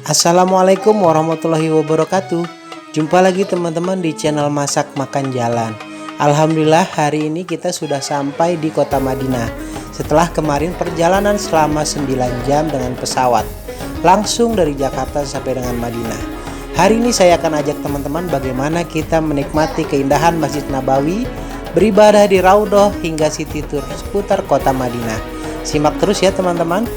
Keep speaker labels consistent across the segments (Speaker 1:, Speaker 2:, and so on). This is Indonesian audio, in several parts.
Speaker 1: Assalamualaikum warahmatullahi wabarakatuh. Jumpa lagi teman-teman di channel Masak Makan Jalan. Alhamdulillah hari ini kita sudah sampai di kota Madinah. Setelah kemarin perjalanan selama 9 jam dengan pesawat langsung dari Jakarta sampai dengan Madinah. Hari ini saya akan ajak teman-teman bagaimana kita menikmati keindahan Masjid Nabawi, beribadah di Raudhah hingga city tour seputar kota Madinah. Simak terus ya teman-teman.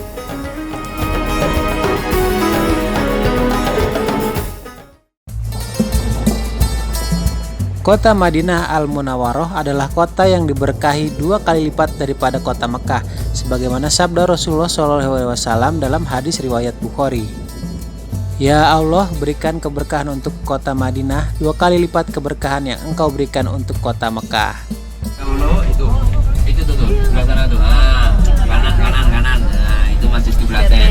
Speaker 1: Kota Madinah Al-Munawwaroh adalah kota yang diberkahi 2 kali lipat daripada kota Mekah, sebagaimana sabda Rasulullah SAW dalam hadis riwayat Bukhari. Ya Allah, berikan keberkahan untuk kota Madinah 2 kali lipat keberkahan yang Engkau berikan untuk kota Mekah.
Speaker 2: Dahulu itu tuh sebelah sana tuh, kanan. Nah itu Masjid Kiblaten.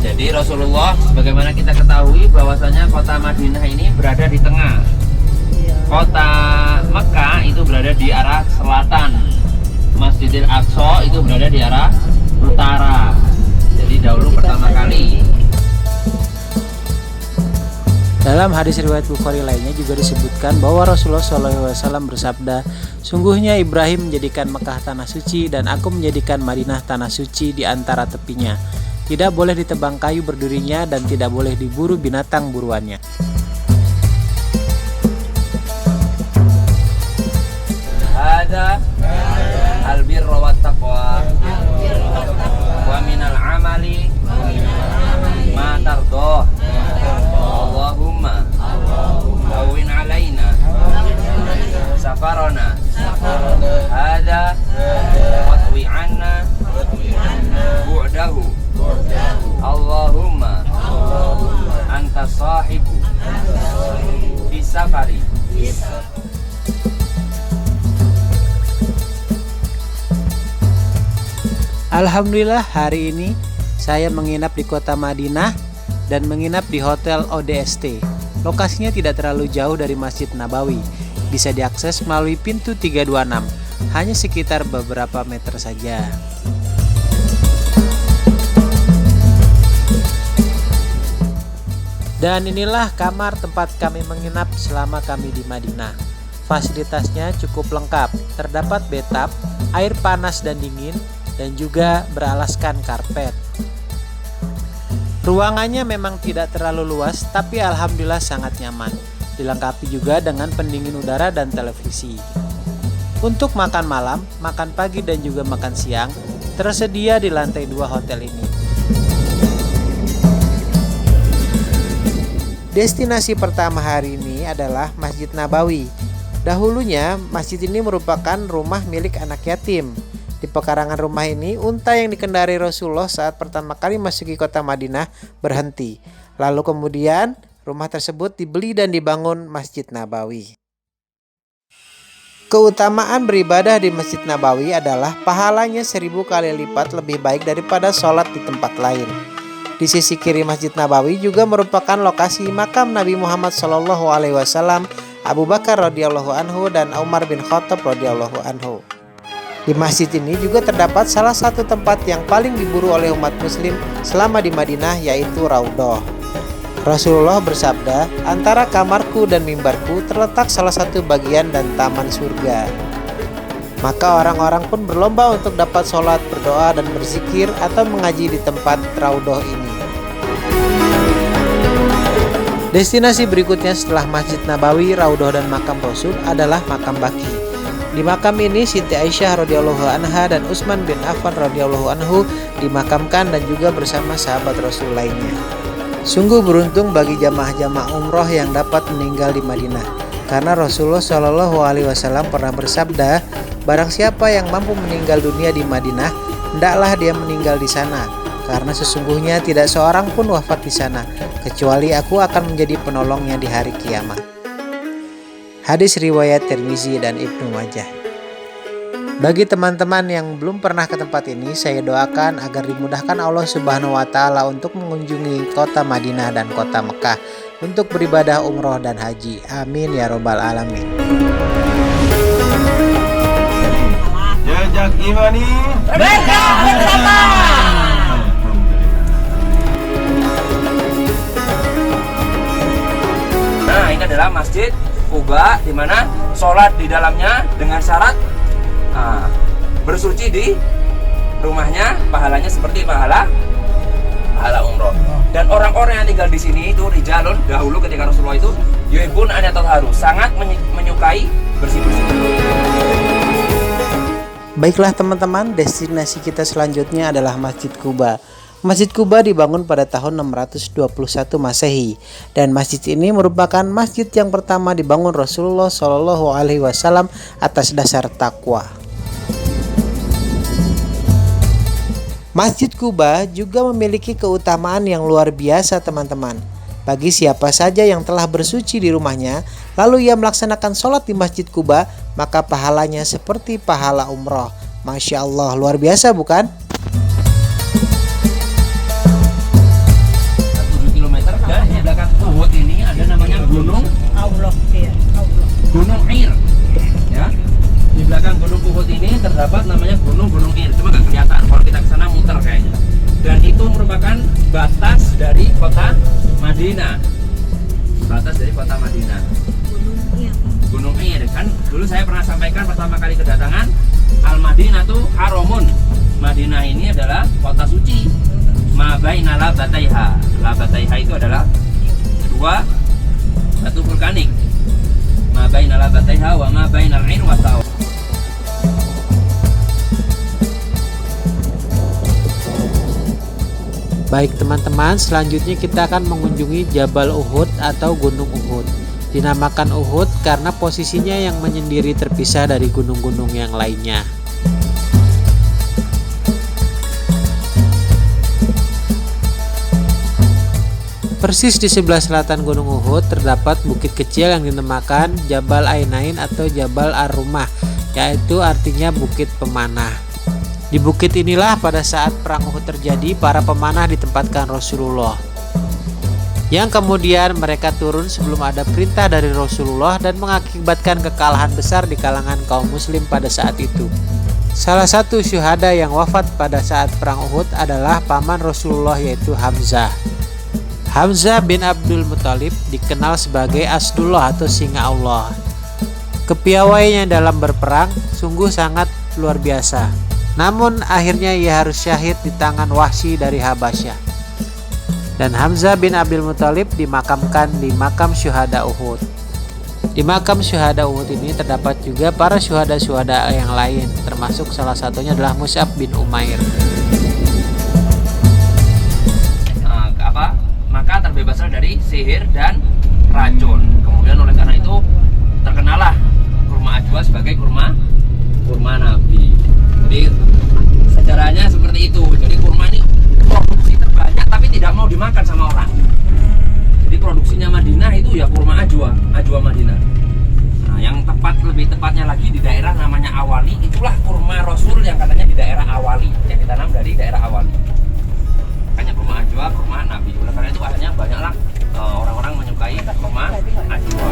Speaker 2: Jadi Rasulullah, sebagaimana kita ketahui bahwasanya kota Madinah ini berada di tengah. Kota Mekah itu berada di arah selatan, Masjidil Aqsa itu berada di arah utara. Jadi dahulu pertama kali.
Speaker 1: Dalam hadis riwayat Bukhari lainnya juga disebutkan bahwa Rasulullah SAW bersabda, sungguhnya Ibrahim menjadikan Mekah tanah suci dan aku menjadikan Madinah tanah suci di antara tepinya. Tidak boleh ditebang kayu berdurinya dan tidak boleh diburu binatang buruannya.
Speaker 2: Ada albirra wat taqwa wa minal amali ma tardoh. Allahumma hawwin alaina safarana ada watwi anna bu'dahu. Allahumma anta sahibu fi safari.
Speaker 1: Alhamdulillah hari ini saya menginap di kota Madinah dan menginap di Hotel ODST. Lokasinya tidak terlalu jauh dari Masjid Nabawi. Bisa diakses melalui pintu 326, hanya sekitar beberapa meter saja. Dan inilah kamar tempat kami menginap selama kami di Madinah. Fasilitasnya cukup lengkap, terdapat bathtub, air panas dan dingin, dan juga beralaskan karpet. Ruangannya memang tidak terlalu luas, tapi alhamdulillah sangat nyaman. Dilengkapi juga dengan pendingin udara dan televisi. Untuk makan malam, makan pagi dan juga makan siang tersedia di lantai 2 hotel ini. Destinasi pertama hari ini adalah Masjid Nabawi. Dahulunya masjid ini merupakan rumah milik anak yatim. Di pekarangan rumah ini, unta yang dikendarai Rasulullah saat pertama kali masuki kota Madinah berhenti. Lalu kemudian rumah tersebut dibeli dan dibangun Masjid Nabawi. Keutamaan beribadah di Masjid Nabawi adalah pahalanya 1000 kali lipat lebih baik daripada sholat di tempat lain. Di sisi kiri Masjid Nabawi juga merupakan lokasi makam Nabi Muhammad SAW, Abu Bakar radhiyallahu anhu dan Umar bin Khattab radhiyallahu anhu. Di masjid ini juga terdapat salah satu tempat yang paling diburu oleh umat muslim selama di Madinah, yaitu Raudhah. Rasulullah bersabda, antara kamarku dan mimbarku terletak salah satu bagian dan taman surga. Maka orang-orang pun berlomba untuk dapat sholat, berdoa dan berzikir atau mengaji di tempat Raudhah ini. Destinasi berikutnya setelah Masjid Nabawi, Raudhah dan makam Rasul adalah makam Baqi. Di makam ini Siti Aisyah radhiyallahu anha dan Utsman bin Affan radhiyallahu anhu dimakamkan dan juga bersama sahabat Rasul lainnya. Sungguh beruntung bagi jamaah-jamaah umroh yang dapat meninggal di Madinah, karena Rasulullah SAW pernah bersabda, barang siapa yang mampu meninggal dunia di Madinah, hendaklah dia meninggal di sana, karena sesungguhnya tidak seorang pun wafat di sana, kecuali aku akan menjadi penolongnya di hari kiamat. Hadis riwayat Tirmizi dan Ibnu Majah. Bagi teman-teman yang belum pernah ke tempat ini, saya doakan agar dimudahkan Allah Subhanahu wa Ta'ala untuk mengunjungi kota Madinah dan kota Mekah untuk beribadah umroh dan haji. Amin ya robbal alamin.
Speaker 3: Jejak imani
Speaker 4: Merdeka bersama.
Speaker 2: Kuba, di mana sholat di dalamnya dengan syarat bersuci di rumahnya, pahalanya seperti pahala umroh. Dan orang-orang yang tinggal di sini itu rijalun, dahulu ketika Rasulullah itu yuhibbun an yatahharu, sangat menyukai bersih-bersih.
Speaker 1: Baiklah teman-teman, destinasi kita selanjutnya adalah Masjid Kuba. Masjid Kuba dibangun pada tahun 621 Masehi, dan masjid ini merupakan masjid yang pertama dibangun Rasulullah Shallallahu Alaihi Wasallam atas dasar takwa. Masjid Kuba juga memiliki keutamaan yang luar biasa teman-teman. Bagi siapa saja yang telah bersuci di rumahnya, lalu ia melaksanakan sholat di Masjid Kuba, maka pahalanya seperti pahala umroh. Masya Allah, luar biasa bukan?
Speaker 2: 7 km dan di belakang Uhud ini ada namanya Gunung Ir. Ya. Di belakang Gunung Uhud ini terdapat namanya Gunung Ir. Cuma nggak kelihatan kalau kita kesana muter kayaknya. Dan itu merupakan batas dari kota Madinah. Gunung Ir kan dulu saya pernah sampaikan pertama kali kedatangan Al-Madinah tuh Haramun. Madinah ini adalah kota suci. Ma baina labataiha. Labataiha itu adalah dua batu vulkanik. Ma baina labataiha wa ma bainal 'ain wa saw.
Speaker 1: Baik teman-teman, selanjutnya kita akan mengunjungi Jabal Uhud atau Gunung Uhud. Dinamakan Uhud karena posisinya yang menyendiri terpisah dari gunung-gunung yang lainnya. Persis di sebelah selatan Gunung Uhud terdapat bukit kecil yang dinamakan Jabal Ainain atau Jabal Ar-Rumah, yaitu artinya bukit pemanah. Di bukit inilah pada saat perang Uhud terjadi, para pemanah ditempatkan Rasulullah, yang kemudian mereka turun sebelum ada perintah dari Rasulullah dan mengakibatkan kekalahan besar di kalangan kaum muslim pada saat itu. Salah satu syuhada yang wafat pada saat perang Uhud adalah paman Rasulullah, yaitu Hamzah. Hamzah bin Abdul Muthalib dikenal sebagai Asdullah atau singa Allah. Kepiawaiannya dalam berperang sungguh sangat luar biasa. Namun akhirnya ia harus syahid di tangan Wahsy dari Habasyah. Dan Hamzah bin Abdul Muthalib dimakamkan di makam syuhada Uhud. Di makam syuhada Uhud ini terdapat juga para syuhada-syuhada yang lain, termasuk salah satunya adalah Mus'ab bin Umair.
Speaker 2: Maka terbebaslah dari sihir dan racun. Kemudian oleh karena itu terkenalah kurma ajwa sebagai kurma Nabi. Jadi sejarahnya seperti itu. Jadi kurma ini produksi terbanyak tapi tidak mau dimakan sama orang. Jadi produksinya Madinah itu ya kurma ajwa Madinah. Nah, yang lebih tepatnya lagi di daerah namanya Awali, itulah kurma Rasul yang katanya di daerah Awali, yang ditanam dari daerah Awali. Makanya kurma ajwa, kurma Nabi. Oleh karena itu akhirnya banyaklah orang-orang menyukai kurma ajwa.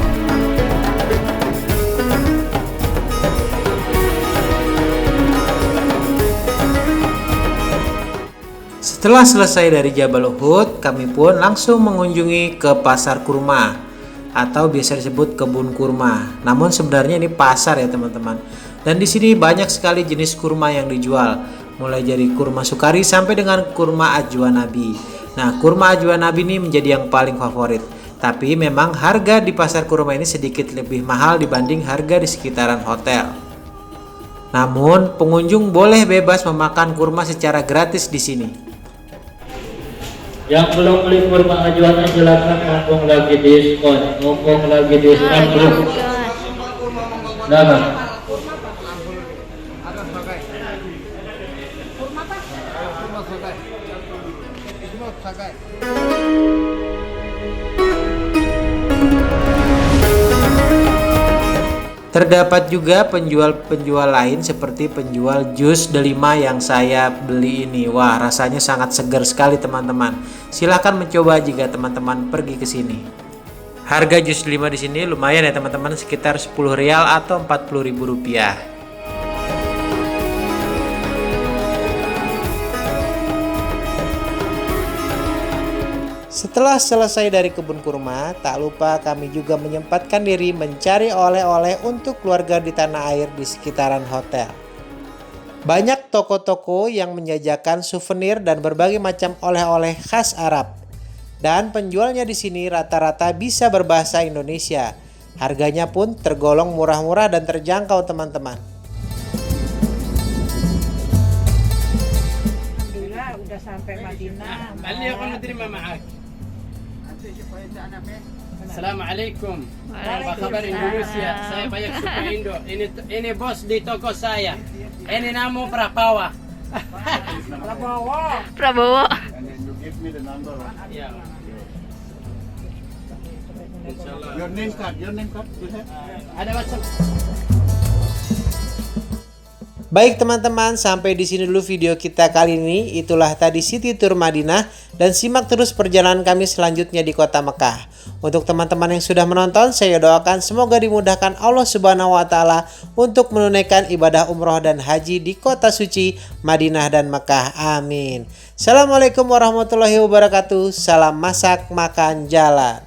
Speaker 1: Setelah selesai dari Jabal Uhud, kami pun langsung mengunjungi ke pasar kurma atau biasa disebut kebun kurma. Namun sebenarnya ini pasar ya teman-teman. Dan di sini banyak sekali jenis kurma yang dijual, mulai dari kurma sukari sampai dengan kurma ajwa Nabi. Nah, kurma ajwa Nabi ini menjadi yang paling favorit. Tapi memang harga di pasar kurma ini sedikit lebih mahal dibanding harga di sekitaran hotel. Namun pengunjung boleh bebas memakan kurma secara gratis di sini.
Speaker 4: Yang belum beli kurma ajuannya silakan, mumpung lagi diskon, belum. Nah,
Speaker 1: Terdapat juga penjual-penjual lain seperti penjual jus delima yang saya beli ini. Wah, rasanya sangat segar sekali teman-teman. Silahkan mencoba jika teman-teman pergi ke sini. Harga jus delima di sini lumayan ya teman-teman, sekitar 10 rial atau 40.000 rupiah. Setelah selesai dari kebun kurma, tak lupa kami juga menyempatkan diri mencari oleh-oleh untuk keluarga di tanah air di sekitaran hotel. Banyak toko-toko yang menjajakan souvenir dan berbagai macam oleh-oleh khas Arab. Dan penjualnya di sini rata-rata bisa berbahasa Indonesia. Harganya pun tergolong murah-murah dan terjangkau, teman-teman.
Speaker 5: Alhamdulillah udah sampai Madinah.
Speaker 6: اللي يقول نترمى معاك. Assalamualaikum. Apa kabar Indonesia? Saya banyak suka Indo. Ini bos di toko saya. Ini nama Prapawa.
Speaker 7: Prabowo.
Speaker 6: Ya. Insyaallah.
Speaker 3: Your name card you have?
Speaker 6: Ada WhatsApp.
Speaker 1: Baik teman-teman, sampai di sini dulu video kita kali ini. Itulah tadi City Tour Madinah, dan simak terus perjalanan kami selanjutnya di kota Mekah. Untuk teman-teman yang sudah menonton, saya doakan semoga dimudahkan Allah Subhanahu wa taala untuk menunaikan ibadah umroh dan haji di kota suci Madinah dan Mekah. Amin. Assalamualaikum warahmatullahi wabarakatuh. Salam masak makan jalan.